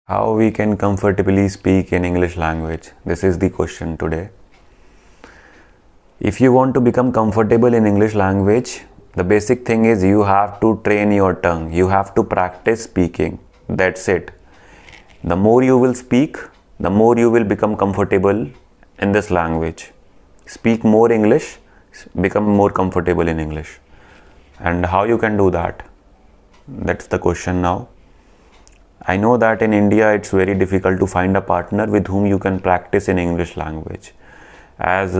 How we can comfortably speak in English language? This is the question today. If you want to become comfortable in English language, the basic thing is you have to train your tongue. You have to practice speaking. That's it. The more you will speak, the more you will become comfortable in this language. Speak more English, become more comfortable in English. And how you can do that? That's the question now. I know that in India it's very difficult to find a partner with whom you can practice in English language, as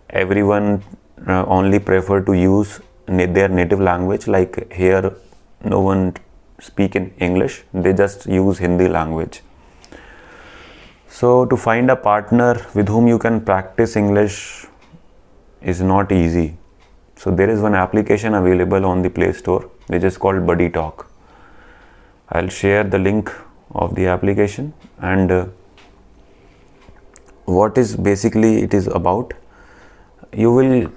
everyone only prefer to use their native language. Like here no one speak in English, they just use Hindi language. So to find a partner with whom you can practice English is not easy. So there is one application available on the Play Store which is called Buddy Talk. I'll share the link of the application, and what is basically it is about. You will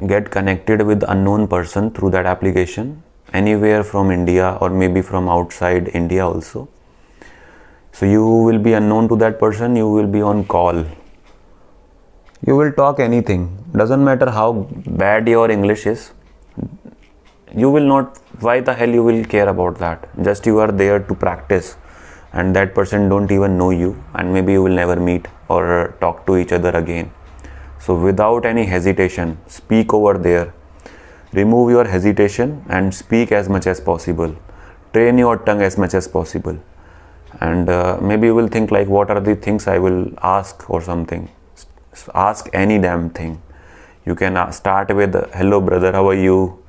get connected with unknown person through that application anywhere from India or maybe from outside India also. So you will be unknown to that person, you will be on call. You will talk anything, doesn't matter how bad your English is. You will not, why the hell you will care about that? Just you are there to practice, and that person don't even know you, and maybe you will never meet or talk to each other again. So without any hesitation, speak over there. Remove your hesitation and speak as much as possible. Train your tongue as much as possible. And maybe you will think like, what are the things I will ask or something. Ask any damn thing. You can start with, hello brother, how are you?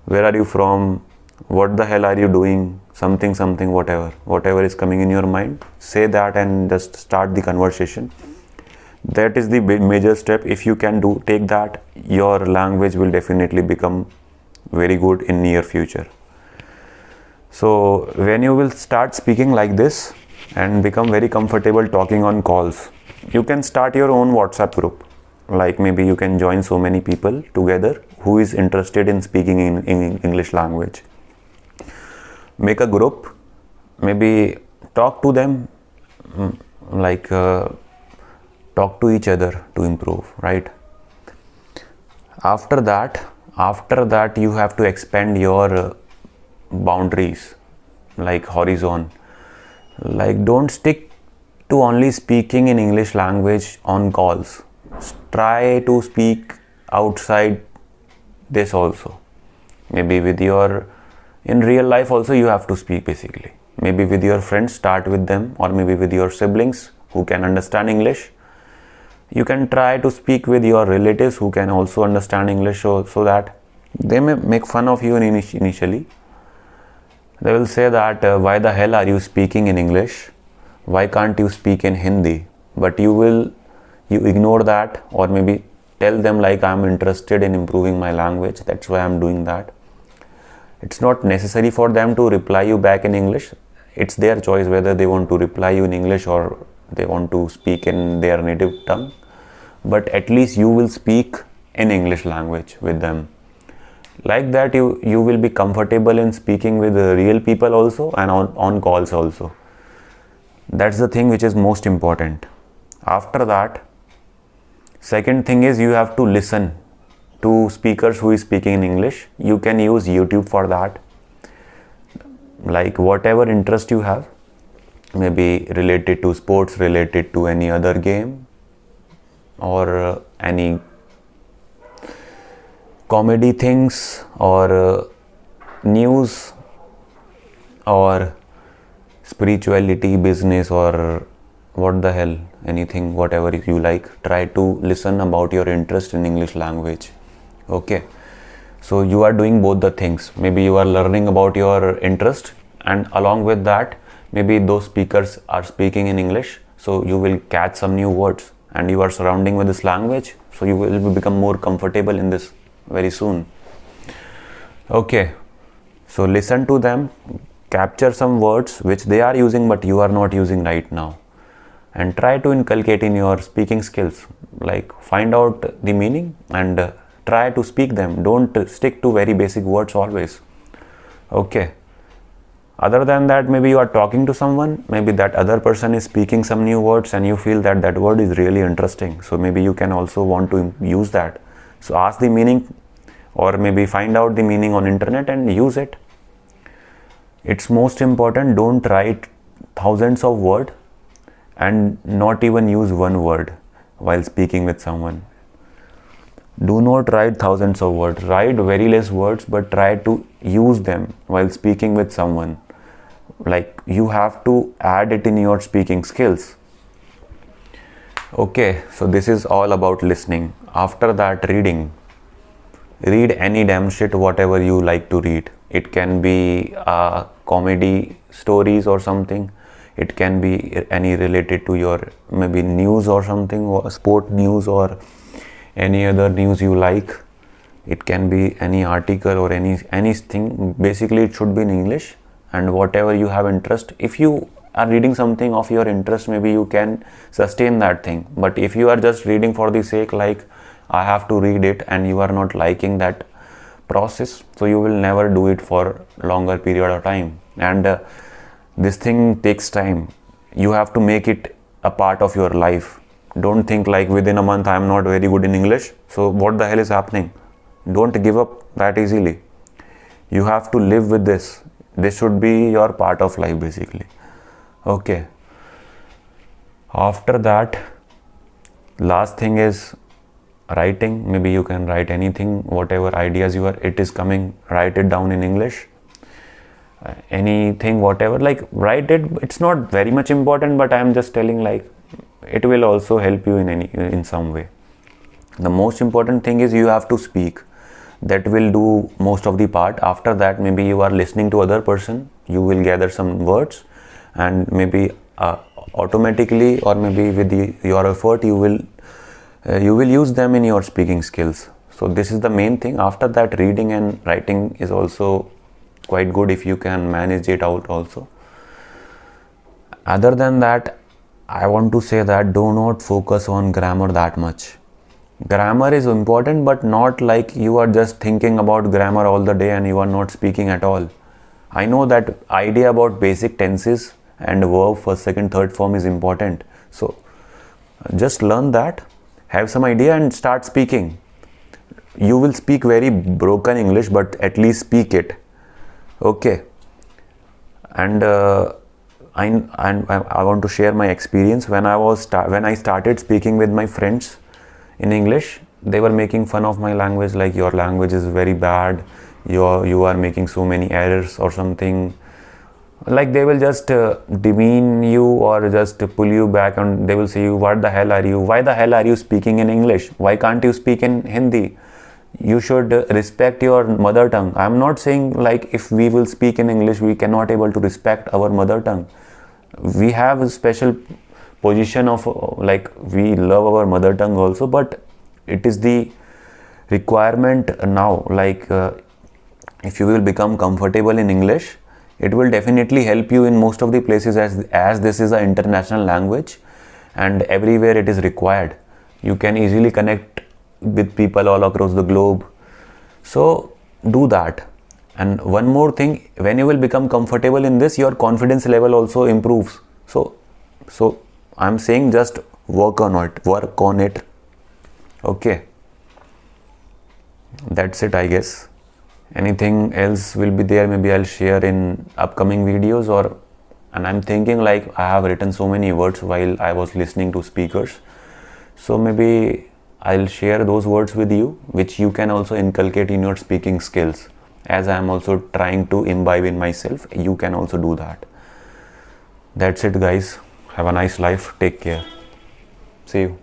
Where are you from? What the hell are you doing? Something, whatever is coming in your mind, say that and just start the conversation. That is the major step. If you can take that, your language will definitely become very good in near future. So when you will start speaking like this and become very comfortable talking on calls, you can start your own WhatsApp group. Like maybe you can join so many people together who is interested in speaking in English language. Make a group, maybe talk to them, talk to each other to improve, right? After that you have to expand your boundaries, like horizon. Like don't stick to only speaking in English language on calls. Try to speak outside this also. Maybe in real life also you have to speak basically. Maybe with your friends, start with them, or maybe with your siblings who can understand English. You can try to speak with your relatives who can also understand English, so that they may make fun of you initially. They will say that why the hell are you speaking in English? Why can't you speak in Hindi? But you ignore that, or maybe tell them like, I'm interested in improving my language, that's why I'm doing that. It's not necessary for them to reply you back in English. It's their choice whether they want to reply you in English or they want to speak in their native tongue. But at least you will speak in English language with them. Like that you will be comfortable in speaking with real people also, and on calls also. That's the thing which is most important. After that, second thing is you have to listen to speakers who is speaking in English. You can use YouTube for that. Like whatever interest you have, maybe related to sports, related to any other game, or any comedy things, or news, or spirituality, business, or what the hell, anything, whatever you like. Try to listen about your interest in English language. Okay, so you are doing both the things. Maybe you are learning about your interest, and along with that, maybe those speakers are speaking in English, so you will catch some new words, and you are surrounding with this language, so you will become more comfortable in this very soon. Okay, so listen to them, capture some words which they are using but you are not using right now, and try to inculcate in your speaking skills. Like find out the meaning and try to speak them. Don't stick to very basic words always. Okay, Other than that, maybe you are talking to someone, maybe that other person is speaking some new words and you feel that that word is really interesting, so maybe you can also want to use that. So ask the meaning, or maybe find out the meaning on internet and use it. It's most important, don't write thousands of words and not even use one word while speaking with someone. Do not write thousands of words, write very less words, but try to use them while speaking with someone. Like, you have to add it in your speaking skills. Okay, so this is all about listening. After that, reading. Read any damn shit, whatever you like to read. It can be comedy stories or something. It can be any related to your maybe news or something, or sport news, or any other news you like. It can be any article or anything. Basically, it should be in English, and whatever you have interest. If you are reading something of your interest, maybe you can sustain that thing. But if you are just reading for the sake, like I have to read it, and you are not liking that process, so you will never do it for longer period of time. And this thing takes time. You have to make it a part of your life. Don't think like within a month I am not very good in English, so what the hell is happening? Don't give up that easily. You have to live with this. This should be your part of life, basically. Okay. After that, last thing is writing. Maybe you can write anything, whatever ideas it is coming, write it down in English. Anything, whatever, like write it. It's not very much important, but I am just telling, like, it will also help you in some way. The most important thing is you have to speak. That will do most of the part. After that, maybe you are listening to other person, you will gather some words, and maybe automatically, or maybe with your effort, you will use them in your speaking skills. So this is the main thing. After that, reading and writing is also quite good if you can manage it out also. Other than that, I want to say that do not focus on grammar that much. Grammar is important, but not like you are just thinking about grammar all the day and you are not speaking at all. I know that idea about basic tenses and verb, first, second, third form is important. So just learn that, have some idea and start speaking. You will speak very broken English, but at least speak it. Okay. And I want to share my experience. When I started speaking with my friends in English, they were making fun of my language, like your language is very bad, you are making so many errors or something. Like they will just demean you or just pull you back, and they will say, what the hell are you? Why the hell are you speaking in English? Why can't you speak in Hindi? You should respect your mother tongue. I am not saying like if we will speak in English, we cannot able to respect our mother tongue. We have a special position of like we love our mother tongue also, but it is the requirement now. Like if you will become comfortable in English, it will definitely help you in most of the places, as this is an international language and everywhere it is required. You can easily connect with people all across the globe. So do that. And one more thing, when you will become comfortable in this, your confidence level also improves. So I'm saying just work on it. Okay, that's it, I guess. Anything else will be there, maybe I'll share in upcoming videos, and I'm thinking like I have written so many words while I was listening to speakers, so maybe I'll share those words with you, which you can also inculcate in your speaking skills. As I am also trying to imbibe in myself, you can also do that. That's it, guys. Have a nice life. Take care. See you.